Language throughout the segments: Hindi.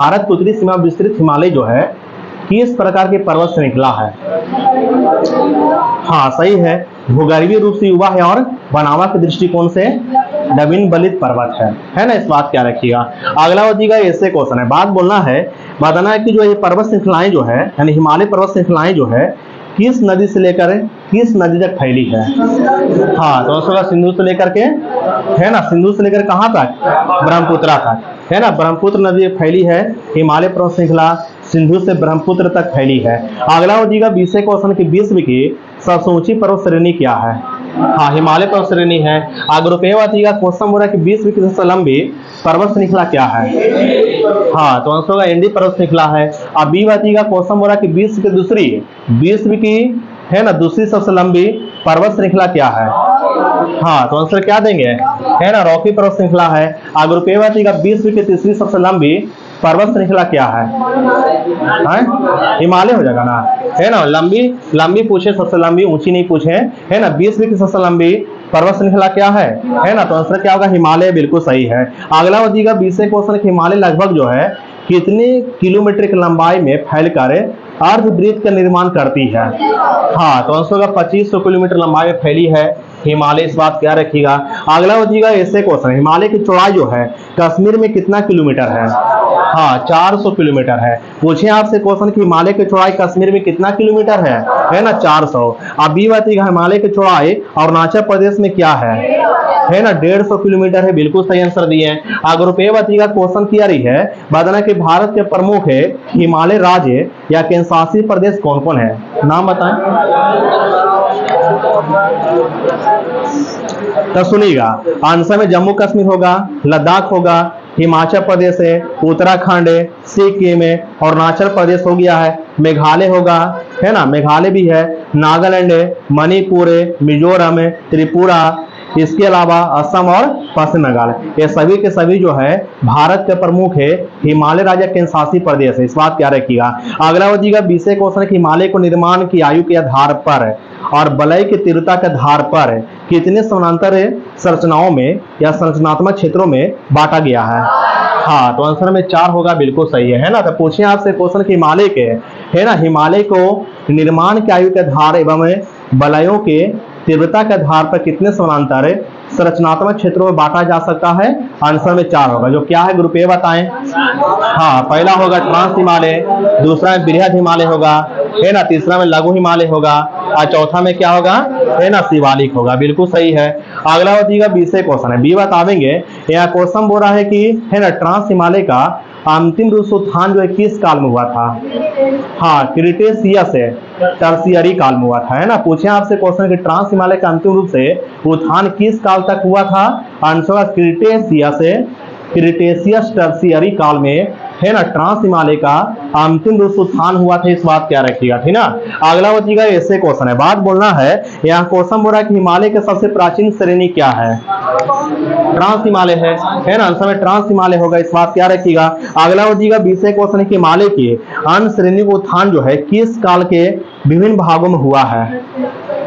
भारत की उत्तरी सीमा विस्तृत हिमालय जो है किस प्रकार के पर्वत से निकला है? हाँ सही है, भूगर्भीय रूप से युवा है और बनावट के दृष्टिकोण से नवीन बलित पर्वत है ना। इस बात क्या रखिएगा। अगला होगा ऐसे क्वेश्चन है, बात बोलना है, बताना है कि जो ये पर्वत श्रृंखलाएं जो है यानी हिमालय पर्वत श्रृंखलाएं जो है किस नदी से लेकर किस नदी तक फैली है? हाँ तो उसका सिंधु से लेकर के है ना, सिंधु से लेकर कहाँ तक? ब्रह्मपुत्र तक है ना, ब्रह्मपुत्र नदी फैली है। हिमालय पर्वत श्रृंखला सिंधु से ब्रह्मपुत्र तक फैली है। अगला हो जाएगा 20 क्वेश्चन की विश्व की सबसे ऊंची पर्वत श्रेणी क्या है? हाँ हिमालय पर्वत श्रेणी है। अगर रुपये बातिएगा क्वेश्चन बोला कि विश्व की सबसे लंबी पर्वत श्रृंखला क्या है? हाँ तो आंसर होगा एंडी पर्वत श्रृंखला है। अब बी बातिएगा क्वेश्चन बोला कि विश्व की है ना दूसरी सबसे लंबी पर्वत श्रृंखला क्या है? हाँ तो आंसर क्या देंगे? है ना रॉकी पर्वत श्रृंखला है। अगर रुपये बातिएगा विश्व की तीसरी सबसे लंबी पर्वत श्रृंखला क्या है? हिमालय हो जाएगा ना, है ना। लंबी पूछे, सबसे लंबी, ऊंची नहीं पूछे, है ना। विश्व की सबसे लंबी पर्वत श्रृंखला क्या है ना, तो आंसर क्या होगा? हिमालय, बिल्कुल सही है। अगला हो जाएगा 20 क्वेश्चन, हिमालय लगभग जो है कितने किलोमीटर की लंबाई में फैलकर अर्धवृत्त का निर्माण करती है? हाँ तो आंसर होगा 2500 किलोमीटर लंबाई में फैली है हिमालय। इस बात क्या रखिएगा। अगला हो जाएगा ऐसे क्वेश्चन, हिमालय की चौड़ाई जो है कश्मीर में कितना किलोमीटर है? हाँ 400 किलोमीटर है। पूछे आपसे क्वेश्चन कि हिमालय की चौड़ाई कश्मीर में कितना किलोमीटर है ना 400। अब ये बात हिमालय की चौड़ाई अरुणाचल प्रदेश में क्या है ना 150 किलोमीटर है। बिल्कुल सही आंसर दिए। अगर रुपये बातिएगा क्वेश्चन किया रही है, बताना कि भारत के प्रमुख है हिमालय राज्य या केंद्रशासित प्रदेश कौन कौन है? नाम बताएं। तो सुनिएगा, आंसर में जम्मू कश्मीर होगा, लद्दाख होगा, हिमाचल प्रदेश है, उत्तराखंड है, सिक्किम है, अरुणाचल प्रदेश हो गया है, मेघालय होगा, है ना, मेघालय भी है, नागालैंड है, मणिपुर है, मिजोरम है, त्रिपुरा, इसके अलावा असम और पश्चिम बंगाल, ये सभी के सभी जो है भारत के प्रमुख है हिमालय राज्य केंद्र शासित प्रदेश है। इस बात क्या रखिएगा। अगला हो जाएगा 20 क्वेश्चन, हिमालय को निर्माण की आयु के आधार पर और वलय की तीव्रता के आधार पर कितने समानांतर संरचनाओं में या संरचनात्मक क्षेत्रों में बांटा गया है? हाँ तो आंसर में 4 होगा। बिल्कुल सही है ना। तो पूछिए आपसे क्वेश्चन कि हिमालय के है ना, हिमालय को निर्माण की आयु के आधार एवं वलयों के तीव्रता के आधार पर कितने समानांतर संरचनात्मक क्षेत्रों में बांटा जा सकता है? आंसर में 4 होगा। जो क्या है ग्रुप ए बताएं। हाँ पहला होगा ट्रांस हिमालय, दूसरा में बृहद हिमालय होगा, है ना, तीसरा में लघु हिमालय होगा और चौथा में क्या होगा? है ना शिवालिक होगा। बिल्कुल सही है। अगला होगा 20 क्वेश्चन है, बी बतावेंगे। यहाँ क्वेश्चन बोल रहा है कि है ना ट्रांस हिमालय का अंतिम रूप से उत्थान जो है किस काल में हुआ था? हाँ क्रिटेशियस है, टर्शियरी काल में हुआ था, है ना। पूछे आपसे क्वेश्चन कि ट्रांस हिमालय का अंतिम रूप से उत्थान किस काल तक हुआ था? आंसर क्रिटेशियस टर्शियरी काल में, है ना, ट्रांस हिमालय का अंतिम रूप से उत्थान हुआ था। इस बात क्या रखिएगा, ठीक ना। अगला होगा ऐसे क्वेश्चन है, बात बोलना है। यहाँ क्वेश्चन बोल रहा है कि हिमालय के सबसे प्राचीन श्रेणी क्या है? ट्रांस हिमालय है ना, आंसर में ट्रांस हिमालय होगा। इस बात क्या रखिएगा। अगला हो जाएगा 20 क्वेश्चन कि हिमालय के अन्य श्रेणी का उत्थान जो है किस काल के विभिन्न भागों में हुआ है?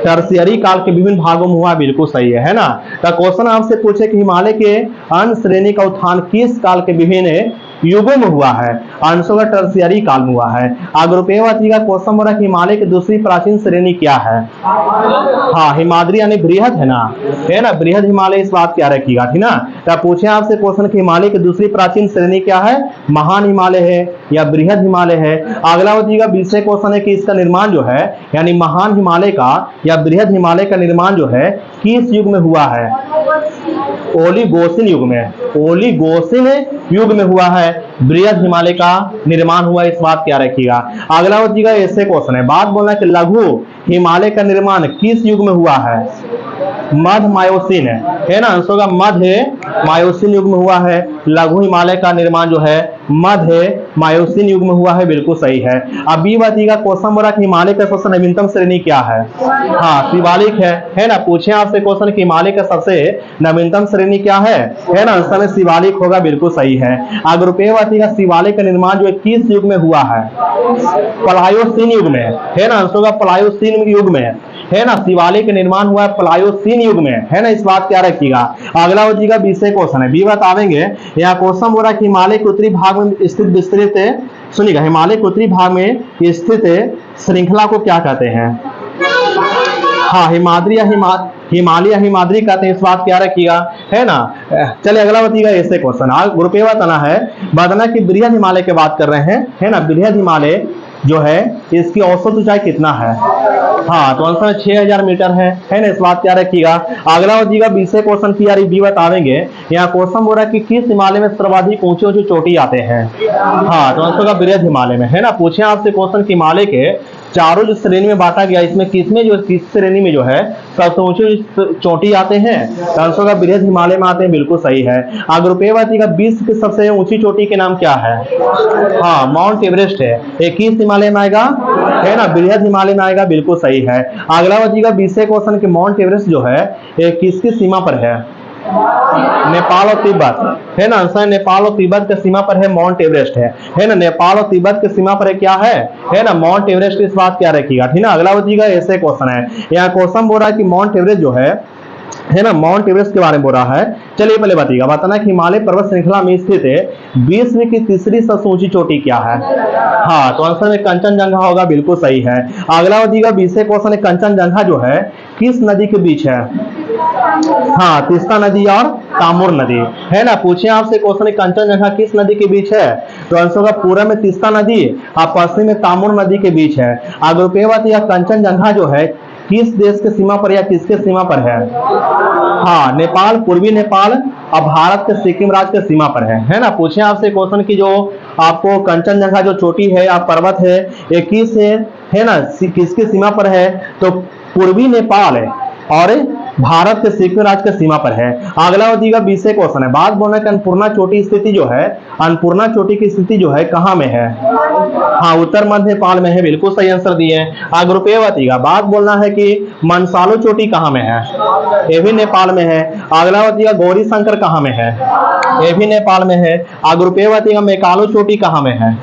टर्शियरी काल के विभिन्न भागों में हुआ। बिल्कुल सही है ना। तो क्वेश्चन आपसे पूछे कि हिमालय के अन्य श्रेणी का उत्थान किस काल के विभिन्न युगों में हुआ है? आंसर का टर्शियरी काल में हुआ है। अगर रुपये बातिएगा क्वेश्चन बोला कि हिमालय की दूसरी प्राचीन श्रेणी क्या है? हाँ हिमाद्री यानी बृहद है ना बृहद हिमालय। इस बात क्या रखिएगा, ठीक ना। तो पूछे आपसे क्वेश्चन कि हिमालय की दूसरी प्राचीन श्रेणी क्या है? महान हिमालय है या बृहद हिमालय है? अगला हो जाएगा 20 क्वेश्चन है कि इसका निर्माण जो है यानी महान हिमालय का या बृहद हिमालय का निर्माण जो है किस युग में हुआ है? ओलिगोसिन युग में, ओलिगोसिन युग में हुआ है बृहद हिमालय का निर्माण हुआ। इस बात क्या रखिएगा। अगला हो जाएगा ऐसे क्वेश्चन है, बात बोलना कि लघु हिमालय का निर्माण किस युग में हुआ है? मध्य मायोसीन है ना, आंसर होगा मध्य मायोसीन युग में हुआ है। लघु हिमालय का निर्माण जो है मध्य मायोसीन युग में हुआ है। बिल्कुल सही है। अब बी बातिएगा क्वेश्चन बोला कि हिमालय का सबसे नवीनतम श्रेणी क्या है? हाँ शिवालिक है ना। पूछे आपसे क्वेश्चन कि हिमालय का सबसे नवीनतम श्रेणी क्या है ना, आंसर में शिवालिक होगा। बिल्कुल सही है। अगर रुपये बातिएगा शिवालिक का निर्माण जो है किस युग में हुआ है? प्लायोसीन युग में, है ना, आंसर होगा प्लायोसीन युग में, है ना। शिवालिक का निर्माण हुआ है प्लायोसीन युग में, है ना। इस बात क्या रखिएगा। अगला हो जाएगा 20 क्वेश्चन है, बी बतावेंगे। यहाँ क्वेश्चन बोल रहा है कि हिमालय के उत्तरी भाग में स्थित विस्तृत, सुनिएगा, हिमालय के उत्तरी भाग में स्थित श्रृंखला को क्या कहते हैं? हाँ, हिमाद्री या हिमालय हिमाद्री कहते हैं, इस बात क्या रखिएगा, है ना। चलिए अगला बताइएगा ऐसे क्वेश्चन। ग्रुप ए बताना है, बताना कि बृहद हिमालय की बात कर रहे हैं, है ना। बृहद हिमालय जो है इसकी औसत ऊंचाई कितना है? हाँ, तो आंसर 6000 मीटर है ना, इस बात क्या रखिएगा। अगला हो जाएगा 20 क्वेश्चन की यारी बी बतावेंगे। यहाँ क्वेश्चन बोल रहा है कि किस हिमालय में सर्वाधिक ऊंचे ऊंचे चोटी आते हैं? हाँ, तो आंसर का बृहद हिमालय में, है ना। पूछे आपसे क्वेश्चन कि हिमालय के चारों जो श्रेणी में बांटा गया, इसमें किस श्रेणी में जो है सबसे ऊंचे चोटी आते हैं? तो आंसर का बृहद हिमालय में आते हैं, बिल्कुल सही है। ग्रुप ए बताइएगा विश्व की सबसे ऊंची चोटी के नाम क्या है? हाँ, माउंट एवरेस्ट है। ये किस हिमालय में आएगा, है ना, बृहद हिमालय में आएगा, बिल्कुल सही है। अगला बताइएगा 20 क्वेश्चन के माउंट एवरेस्ट जो है ये किसकी सीमा पर है? नेपाल और तिब्बत, है ना। आंसर नेपाल और तिब्बत की सीमा पर है माउंट एवरेस्ट है ना। नेपाल और तिब्बत की सीमा पर है, क्या है ना, माउंट एवरेस्ट। इस बात क्या रखिएगा, ठीक है। अगला बताइएगा ऐसे क्वेश्चन है। यहाँ क्वेश्चन बोल रहा है कि माउंट एवरेस्ट जो है ना, माउंट एवरेस्ट के बारे में बोल रहा है। चलिए पहले बताइएगा, बताना कि हिमालय पर्वत श्रृंखला में स्थित है विश्व की तीसरी सबसे ऊंची चोटी क्या है? हाँ, तो आंसर में कंचनजंगा होगा, बिल्कुल सही है। अगला बताइएगा 20 क्वेश्चन, कंचनजंगा जो है किस नदी के बीच है? हाँ, तीस्ता नदी और कामूर नदी, है ना। पूछे आपसे क्वेश्चन कंचनजंगा किस नदी के बीच है? तो आंसर का पूर्व में तीस्ता नदी और पश्चिम में कामूर नदी के बीच है। अगर कंचनजंगा जो है किस देश के सीमा पर या किसके सीमा पर है? हाँ, नेपाल, पूर्वी नेपाल और भारत के सिक्किम राज्य के सीमा पर है ना। पूछे आपसे क्वेश्चन की जो आपको कंचनजंगा जो चोटी है या पर्वत है ये किस है ना, किसके सीमा पर है? तो पूर्वी नेपाल है और भारत के सिक्किम राज्य के सीमा पर है। अगला हो जाएगा 20 क्वेश्चन है, बात बोलना कि अन्नपूर्णा चोटी स्थिति जो है, अन्नपूर्णा चोटी की स्थिति जो है कहाँ में है? हाँ, उत्तर मध्य नेपाल में है, बिल्कुल सही आंसर दिए हैं। ग्रुप ए बताइएगा, बात बोलना है कि मनसालो चोटी कहाँ में है? ये भी नेपाल में है। अगला बताइएगा गौरी शंकर कहाँ में है? ये भी नेपाल में है। ग्रुप ए बताइएगा मैकालो चोटी कहाँ में है?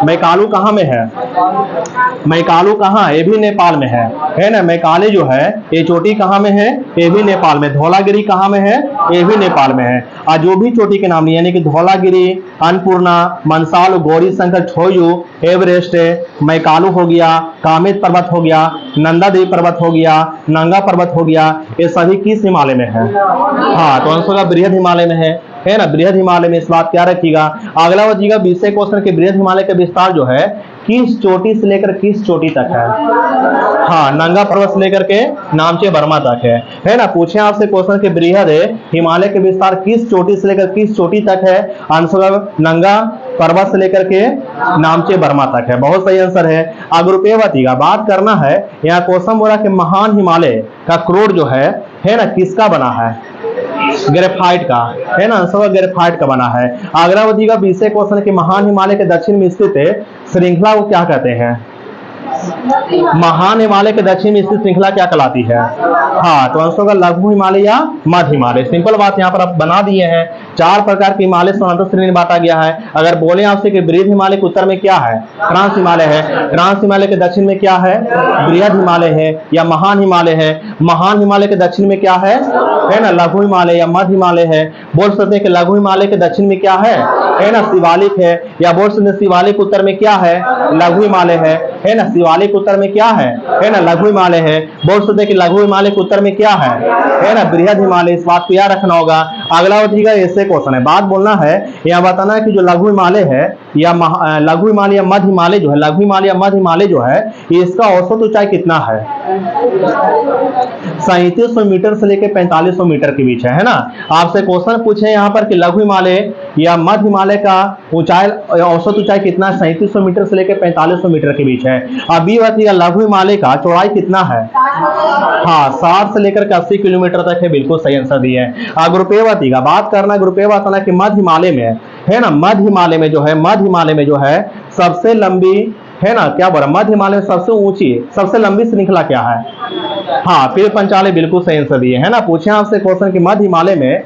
मैकालू कहाँ में है? मैकालू कहाँ? ये भी नेपाल में है ना। मैकाले जो है ये चोटी कहाँ में है? ये भी नेपाल में। धौलागिरी कहाँ में है? ये भी नेपाल में है। और जो भी चोटी के नाम यानी कि धौलागिरी, अन्नपूर्णा, मनसाल, गौरी शंकर, छोयू, एवरेस्ट, मैकालू हो गया, कामेत पर्वत हो गया, नंदा देवी पर्वत हो गया, नंगा पर्वत हो गया, ये सभी किस हिमालय में है? हाँ, तो आंसर का बृहद हिमालय में है ना, बृहद हिमालय में। इस बात क्या रखिएगा। अगला बचिएगा 20 क्वेश्चन के बृहद हिमालय का विस्तार जो है किस चोटी से लेकर किस चोटी तक है? हाँ, नंगा पर्वत से लेकर के नामचे बर्मा तक है ना। पूछे आपसे क्वेश्चन के बृहद हिमालय के विस्तार किस चोटी से लेकर किस चोटी तक है? आंसर नंगा पर्वत से लेकर के नामचे बर्मा तक है, बहुत सही आंसर है। ग्रुप ए बताइएगा, बात करना है यहाँ क्वेश्चन बोला कि महान हिमालय का क्रोड जो है ना, किसका बना है? ग्रेफाइट का, है ना। आंसर ग्रेफाइट का बना है। अगला बताइएगा 20 क्वेश्चन के महान हिमालय के दक्षिण में स्थित श्रृंखला को क्या कहते हैं? महान हिमालय के दक्षिण में स्थित श्रृंखला क्या कहलाती है? हाँ, तो आंसर का लघु हिमालय या मध्य हिमालय। सिंपल बात यहाँ पर आप बना दिए हैं। 4 प्रकार के हिमालय समांतर श्रेणी में बांटा गया है। अगर बोले आपसे कि बृहद हिमालय के उत्तर में क्या है? ट्रांस हिमालय है। ट्रांस हिमालय के दक्षिण में क्या है? बृहद हिमालय है या महान हिमालय है। महान हिमालय के दक्षिण में क्या है ना, लघु हिमालय या मध्य हिमालय है। बोल सकते हैं कि लघु हिमालय के दक्षिण में क्या है ना, शिवालिक है। या बोल सकते हैं शिवालिक उत्तर में क्या है? लघु हिमालय है ना। शिवालिक उत्तर में क्या है ना, लघु हिमालय है। बोल सकते हैं कि लघु हिमालय के उत्तर में क्या है ना, बृहद हिमालय। इस बात को याद रखना होगा। अगला बताइएगा ऐसे क्वेश्चन है, बात बोलना है यहाँ बताना है कि जो लघु हिमालय है या लघु हिमालय या मध्य हिमालय जो है, लघु हिमालय या मध्य हिमालय जो है इसका औसत ऊंचाई कितना है? 3700 मीटर से लेकर 4500 मीटर के बीच है ना। आपसे क्वेश्चन पूछे यहाँ पर कि लघु हिमालय या मध्य हिमालय का ऊंचाई औसत ऊंचाई कितना है? 3700 मीटर से लेकर 4500 मीटर के बीच है। अभी बताइएगा लघु हिमालय का चौड़ाई कितना है? हाँ, 60 से लेकर 80 किलोमीटर तक है, बिल्कुल सही आंसर दिए है। ग्रुप ए बताइएगा, बात करना ग्रुप ए बताना कि मध्य हिमालय में है ना, मध्य हिमालय में जो है सबसे लंबी है ना, क्या बोला, मध्य हिमालय में सबसे ऊंची सबसे लंबी श्रृंखला क्या है? हाँ, फिर पंचाले, बिल्कुल सही आंसर दिए है ना। पूछे आपसे क्वेश्चन कि मध्य हिमालय में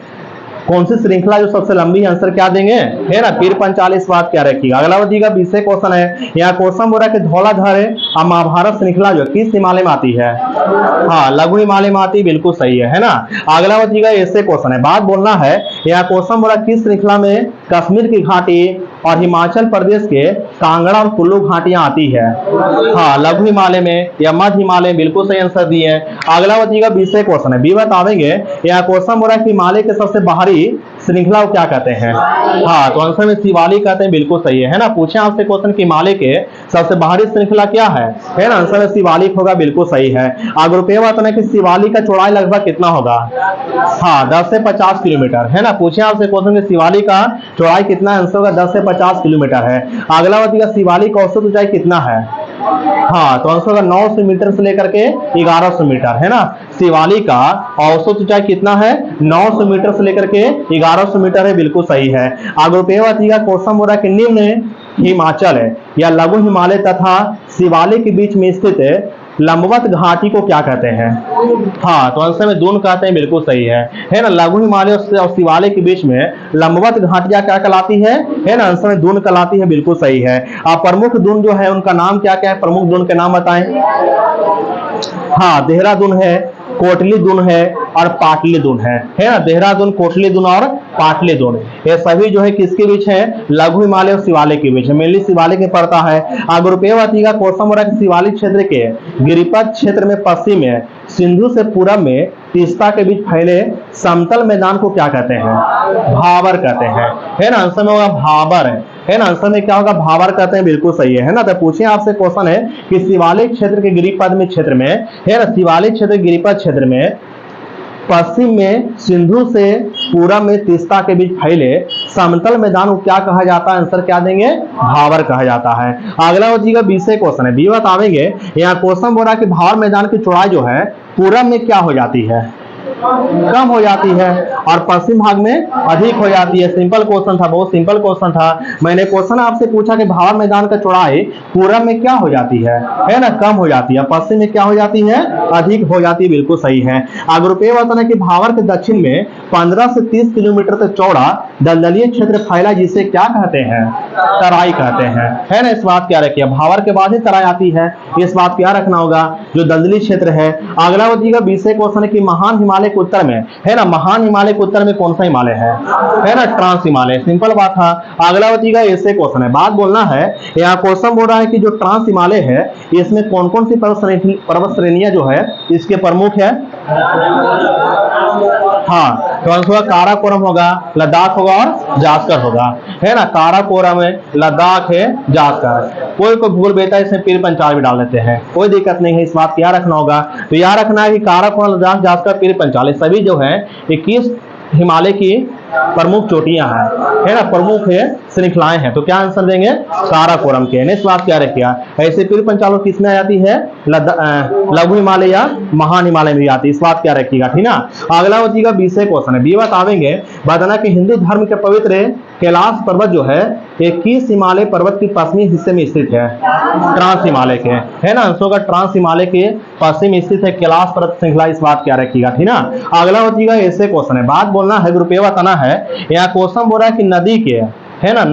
कौन सी श्रृंखला जो सबसे लंबी है, आंसर क्या देंगे, है ना, पीर पंचाल। इस बात क्या रखिएगा। अगला बताइएगा 20 क्वेश्चन है, यहाँ क्वेश्चन बोल रहा है कि धौलाधार और महाभारत श्रृंखला जो किस हिमालय में आती है। हाँ, लघु हिमालय में आती, बिल्कुल सही है ना। अगला बताइएगा ऐसे क्वेश्चन है, बात बोलना है, यहाँ क्वेश्चन बोला किस श्रृंखला में कश्मीर की घाटी और हिमाचल प्रदेश के कांगड़ा और कुल्लू घाटियां आती है। हाँ, लघु हिमालय में या मध्य हिमालय, बिल्कुल सही आंसर दिए। अगला बताइएगा 20 क्वेश्चन है, बी बतावेंगे, यहाँ क्वेश्चन बोला कि हिमालय के सबसे बाहरी श्रृंखला को क्या कहते हैं। हाँ, तो आंसर में शिवालिक कहते हैं, बिल्कुल सही है ना। पूछे आपसे क्वेश्चन कि हिमालय के सबसे बाहरी श्रृंखला क्या है ना, आंसर में शिवालिक होगा, बिल्कुल सही है। आगे रुपये बताना कि शिवालिक का चौड़ाई लगभग कितना होगा। हाँ, 10 से 50 किलोमीटर, है ना। पूछे आपसे क्वेश्चन कि शिवालिक का चौड़ाई कितना, आंसर होगा 10 से 50 किलोमीटर है। अगला बताइएगा शिवालिक का औसत ऊंचाई कितना है। हाँ, तो आंसर होगा 900 मीटर से लेकर के 1100 मीटर, है ना। शिवालिक का औसत ऊंचाई कितना है, 900 मीटर से लेकर के 1100 मीटर है, बिल्कुल सही है। आगे रुपये बताइएगा क्वेश्चन हो रहा है कि निम्न हिमाचल है या लघु हिमालय तथा शिवालिक के बीच में स्थित लंबवत घाटी को क्या कहते हैं। हाँ, तो आंसर में दून कहते हैं, बिल्कुल सही है ना। लघु हिमालय और शिवालिक के बीच में लंबवत घाटियां क्या कहलाती है ना, आंसर में दून कहलाती है, बिल्कुल सही है। आप प्रमुख दून जो है उनका नाम क्या क्या है, प्रमुख दून के नाम बताएं। हाँ, देहरादून है, कोटली दून है और पाटली दून है ना। देहरादून, कोटली दून और पाटली दून, ये सभी जो है किसके बीच है, लघु हिमालय और शिवालिक के बीच है, मेनली शिवालिक में पड़ता है। आगे रुपये बताइएगा क्वेश्चन हो रहा है कि शिवालिक क्षेत्र के गिरिपथ क्षेत्र में पश्चिम में सिंधु से पूरब में तीस्ता के बीच फैले समतल मैदान को क्या कहते हैं, भाबर कहते हैं, है ना। आंसर में होगा भाबर, है ना। आंसर में क्या होगा, भाबर कहते हैं, बिल्कुल सही है ना। तो पूछे आपसे क्वेश्चन है कि शिवालिक क्षेत्र के गिरिपथ में क्षेत्र में, है ना, शिवालिक क्षेत्र गिरिपथ क्षेत्र में पश्चिम में सिंधु से पूरब में तीस्ता के बीच फैले समतल मैदान को क्या कहा जाता है, आंसर क्या देंगे, भाबर कहा जाता है। अगला बताइएगा 20 क्वेश्चन है, बी बतावेंगे, यहाँ क्वेश्चन बोल रहा है कि भाबर मैदान की चौड़ाई जो है पूरब में क्या हो जाती है, कम हो जाती है और पश्चिम भाग में अधिक हो जाती है। सिंपल क्वेश्चन था, बहुत सिंपल क्वेश्चन था। मैंने क्वेश्चन आपसे पूछा कि भाबर मैदान का चौड़ाई पूरब में क्या हो जाती है ना, कम हो जाती है, पश्चिम में क्या हो जाती है, अधिक हो जाती है, बिल्कुल सही है। आगे रुपये बताना कि भाबर के दक्षिण में 15 से 30 किलोमीटर तक चौड़ा दलदलीय क्षेत्र फैला, जिसे क्या कहते हैं, तराई कहते हैं, है ना। इस बात क्या रखिए, भाबर के बाद ही तराई आती है, इस बात क्या रखना होगा, जो दलदली क्षेत्र है। अगला बताइएगा 20 क्वेश्चन है कि महान हिमालय के उत्तर में, है ना, महान हिमालय के उत्तर में कौन सा हिमालय है ना, ट्रांस हिमालय, सिंपल बात था। अगला बताइएगा ऐसे क्वेश्चन है, बात बोलना है, यहाँ क्वेश्चन बोल रहा है कि जो ट्रांस हिमालय है इसमें कौन कौन सी पर्वत श्रेणियां जो है इसके प्रमुख है। हाँ, तो आंसर काराकोरम होगा, लद्दाख होगा और जास्कर होगा, है ना। काराकोरम है, लद्दाख है, जास्कर। कोई भूल बेटा इसमें पीर पंचाल भी डाल देते हैं, कोई दिक्कत नहीं है, इस बात क्या रखना होगा। तो याद रखना है कि काराकोरम, लद्दाख, जास्कर, पीर पंचाल सभी जो है 21 हिमालय की प्रमुख चोटियां हैं, है ना, प्रमुख है श्रृंखलाएं हैं। तो क्या आंसर देंगे, काराकोरम के। इस बात क्या रखिएगा, ऐसे पीर पंचाल किसमें आ जाती है, लघु हिमालय या महान हिमालय में आती है, इस बात क्या रखिएगा, ठीक ना। अगला बताइएगा 20 क्वेश्चन है, बी बतावेंगे, बताना कि हिंदू धर्म के पवित्र कैलाश पर्वत जो है ये किस हिमालय पर्वत के पश्चिमी हिस्से में स्थित है, ट्रांस हिमालय के, है ना। आंसर होगा ट्रांस हिमालय के पश्चिम स्थित है कैलाश पर्वत श्रृंखला, इस बात क्या रखिएगा, ठीक ना। अगला बताइएगा ऐसे क्वेश्चन है, बात बोलना है, रुपये बताना है, यहाँ क्वेश्चन बोल रहा है कि नदी के, है ना,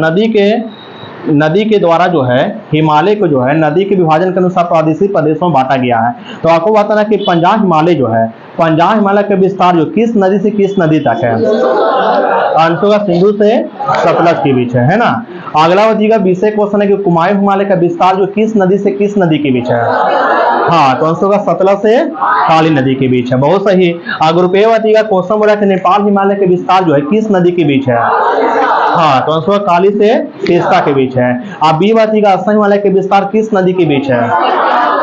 नदी के द्वारा जो है हिमालय को जो है नदी के विभाजन के अनुसार प्रादेशिक प्रदेशों में बांटा गया है। तो आपको बताना कि पंजाब हिमालय जो है, पंजाब हिमालय का विस्तार जो किस नदी से किस नदी तक है, आंसर का सिंधु से सतलज के बीच है ना। अगला बताइएगा 20 क्वेश्चन है कि कुमायूं हिमालय का विस्तार जो किस नदी से किस नदी के बीच है। हाँ, तो आंसर का सतलज से काली नदी के बीच है, बहुत सही। अगर रुपये बताइएगा क्वेश्चन बोला कि नेपाल हिमालय के विस्तार जो है किस नदी के बीच है। हाँ, तो आंसर काली से तीस्ता के बीच है। आप बी बताइएगा असम हिमालय के विस्तार किस नदी के बीच है।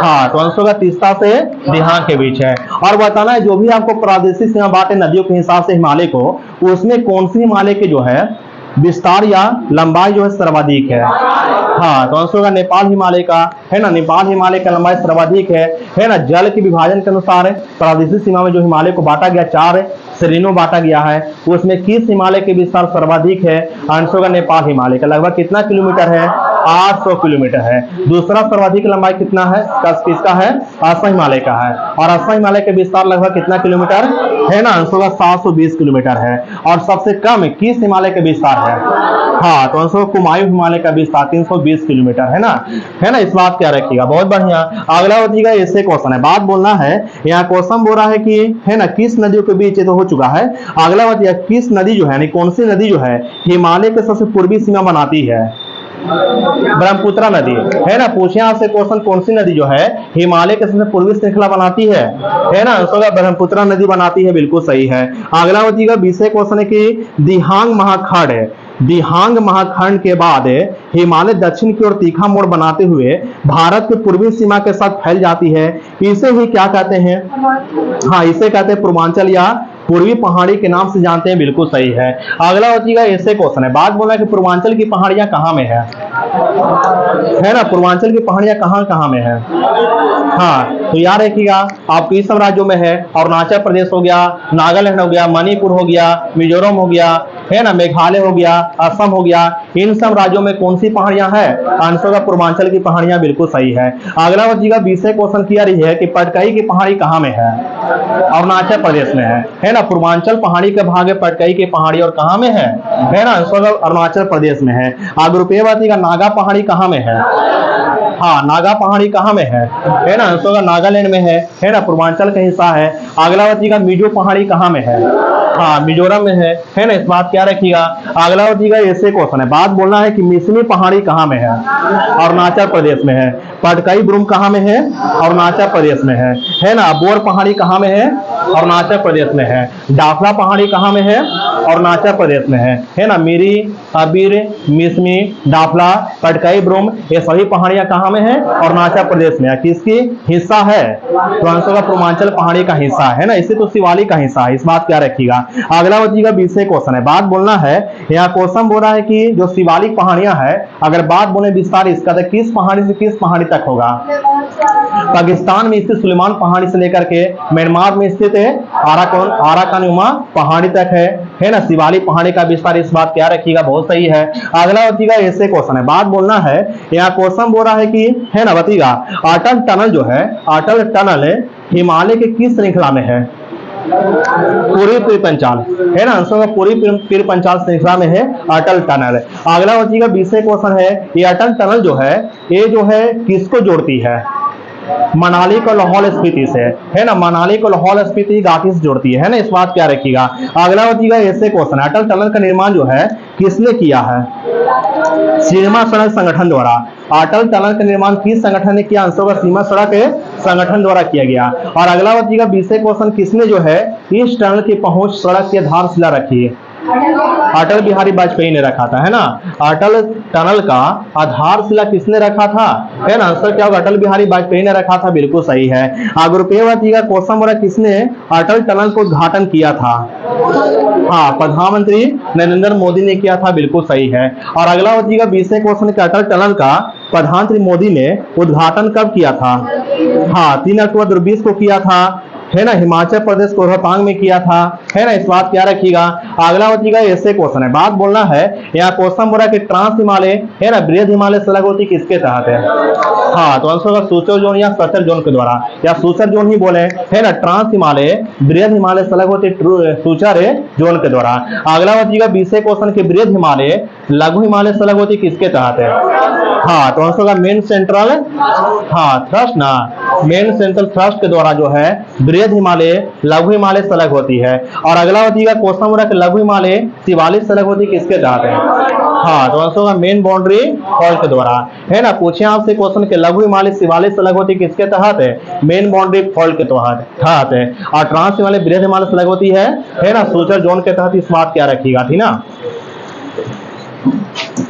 हाँ, तो आंसर का तीस्ता से दिहांग के बीच है। और बताना है जो भी आपको प्रादेशिक सीमा बांटे नदियों के हिसाब से हिमालय को, उसमें कौन सी हिमालय के जो है विस्तार या लंबाई जो है सर्वाधिक है। हाँ, तो आंसर होगा नेपाल हिमालय का, है ना, नेपाल हिमालय का लंबाई सर्वाधिक है ना। जल के विभाजन के अनुसार प्रादेशिक सीमा में जो हिमालय को बांटा गया 4 श्रेणियों बांटा गया है, उसमें किस हिमालय के विस्तार सर्वाधिक है, आंसर होगा नेपाल हिमालय का। लगभग कितना किलोमीटर है, 800 किलोमीटर है। दूसरा सर्वाधिक लंबाई कितना है, किसका है, असम हिमालय का है। और असम हिमालय का विस्तार लगभग कितना किलोमीटर है ना, अंशों का 720 किलोमीटर है। और सबसे कम किस हिमालय का विस्तार है, हाँ तो अंशों कुमायूं हिमालय का विस्तार 320 किलोमीटर है ना, इस बात क्या रखिएगा। बहुत बढ़िया। अगला होगा ऐसे क्वेश्चन है, बात बोलना है। यहाँ क्वेश्चन बोल रहा है कि है ना, किस नदियों के बीच, ये तो हो चुका है। अगला बात यह, किस नदी जो है, कौन सी नदी जो है हिमालय के सबसे पूर्वी सीमा बनाती है, ब्रह्मपुत्र नदी है ना। पूछे आपसे क्वेश्चन, कौन सी नदी जो है हिमालय के सबसे पूर्वी श्रृंखला बनाती है ना, आंसर ब्रह्मपुत्र नदी बनाती है, बिल्कुल सही है। अगला होगा विषय क्वेश्चन है कि दिहांग महाखंड, दिहांग महाखंड के बाद हिमालय दक्षिण की ओर तीखा मोड़ बनाते हुए भारत की पूर्वी सीमा के साथ फैल जाती है, इसे ही क्या कहते हैं, हाँ इसे कहते हैं पूर्वांचल या पूर्वी पहाड़ी के नाम से जानते हैं, बिल्कुल सही है। अगला होगा ऐसे क्वेश्चन है, बात बोला कि पूर्वांचल की पहाड़ियां कहां में है ना, पूर्वांचल की पहाड़ियां कहां कहां में है, हाँ तो याद रखिएगा आप, किस सब राज्यों में है, अरुणाचल प्रदेश हो गया, नागालैंड हो गया, मणिपुर हो गया, मिजोरम हो गया है ना, मेघालय हो गया, असम हो गया, इन सब राज्यों में कौन सी पहाड़ियां है, आंसर का पूर्वांचल की पहाड़ियां, बिल्कुल सही है। अगला होगा विषय क्वेश्चन किया रही है कि पटकाई की पहाड़ी कहां में है, अरुणाचल प्रदेश में है ना, पूर्वांचल पहाड़ी का भाग है पटकाई की पहाड़ी, और कहां में है ना, आंसर अरुणाचल प्रदेश में है। रुपये बात का नागा पहाड़ी कहां में है, हाँ नागा पहाड़ी कहां में है ना, आंसर नागालैंड में है ना, पूर्वांचल का हिस्सा है। अगला होगा मिजो पहाड़ी कहां में है, हाँ मिजोरम में है ना, इस बात क्या रखिएगा। अगला होगा ऐसे क्वेश्चन है, बात बोलना है कि मिसमी पहाड़ी कहां में है, अरुणाचल प्रदेश में है। पटकाई ब्रूम कहां में है, अरुणाचल प्रदेश में है ना। बोर पहाड़ी कहां में है, अरुणाचल प्रदेश में है। डाफला पहाड़ी कहां में है, अरुणाचल प्रदेश में है ना। मिरी, अबीर, मिसमी, डाफला, पटकाई ब्रूम, ये सभी पहाड़ियां कहां में है, अरुणाचल प्रदेश में है। किसकी हिस्सा है, तो आंसर का पूर्वांचल पहाड़ी का हिस्सा है ना, इसे तो शिवालिक का हिस्सा है, इस बात क्या रखिएगा। अगला होगा विषय क्वेश्चन है, बात बोलना है। यहाँ क्वेश्चन बोल रहा है कि जो शिवालिक पहाड़ियां है, अगर बात बोले विस्तार इसका, तो किस पहाड़ी से किस पहाड़ी तक होगा, पाकिस्तान में स्थित सुलेमान पहाड़ी से लेकर के म्यांमार में स्थित आराकानुमा पहाड़ी तक है ना, शिवालिक पहाड़ी का विस्तार, इस बात क्या रखिएगा, बहुत सही है। अगला होगा ऐसे क्वेश्चन है, बात बोलना है। यहाँ क्वेश्चन बोल रहा है कि है ना, बताइएगा अटल टनल जो है, अटल टनल हिमालय के किस श्रृंखला में है, पूरी पीर पंचाल है ना, आंसर पूरी पीर पंचाल श्रृंखला में है अटल टनल। अगला होगा विषय क्वेश्चन है, ये अटल टनल जो है, ये जो है किसको जोड़ती है, मनाली को लाहौल स्पीति से है ना, मनाली को लाहौल स्पीति घाटी से जोड़ती है ना, इस बात क्या रखिएगा। अगला होगा ऐसे क्वेश्चन, अटल टनल का निर्माण जो है किसने किया है, सीमा सड़क संगठन द्वारा। अटल टनल का निर्माण किस संगठन ने किया, आंसर का सीमा सड़क संगठन द्वारा किया गया। और अगला होगा विषय क्वेश्चन, किसने जो है इस टनल की पहुंच सड़क की आधारशिला रखी है, अटल बिहारी वाजपेयी ने रखा था है ना। अटल टनल का आधारशिला किसने रखा था, है ना, आंसर क्या होगा, अटल बिहारी वाजपेयी ने रखा था, बिल्कुल सही है। क्वेश्चन बोला किसने अटल टनल को उद्घाटन किया था, हाँ प्रधानमंत्री नरेंद्र मोदी ने किया था, बिल्कुल सही है। और अगला होगा विषय क्वेश्चन के, अटल टनल का प्रधानमंत्री मोदी ने उद्घाटन कब किया था, हाँ 3 अक्टूबर 2020 को किया था, है ना, हिमाचल प्रदेश को रोहतांग में किया था, है ना, इस बात क्या रखिएगा। अगला होगा ऐसे क्वेश्चन है, बात बोलना है। यहाँ क्वेश्चन बोला कि ट्रांस हिमालय है ना, बृहद हिमालय सड़क होती किसके तहत है, हाँ तो आंसर होगा सूचर जोन या सचर जोन के द्वारा, या सूचर जोन ही बोले है ना। ट्रांस हिमालय बृहद हिमालय सड़क होती सूचर जोन के द्वारा। अगला होगा विषय क्वेश्चन के, बृहद हिमालय लघु हिमालय सड़क होती किसके तहत है, हाँ तो आंसर होगा मेन सेंट्रल, हाँ थ्रस्ट ना, मेन सेंट्रल थ्रस्ट के द्वारा जो है बृहद हिमालय लघु हिमालय सड़क होती है। और अगला होगा क्वेश्चन बोला कि लघु हिमालय शिवालिक सड़क होती किसके तहत है, हाँ तो आंसर होगा मेन बाउंड्री फॉल्ट के द्वारा, है ना। पूछे आपसे क्वेश्चन के लघु हिमालय शिवालिक सड़क होती किसके तहत है, मेन बाउंड्री फॉल्ट के तहत है। और ट्रांस हिमालय बृहद हिमालय सड़क होती है ना, सूचर जोन के तहत, इस बात क्या रखिएगा, ठीक ना।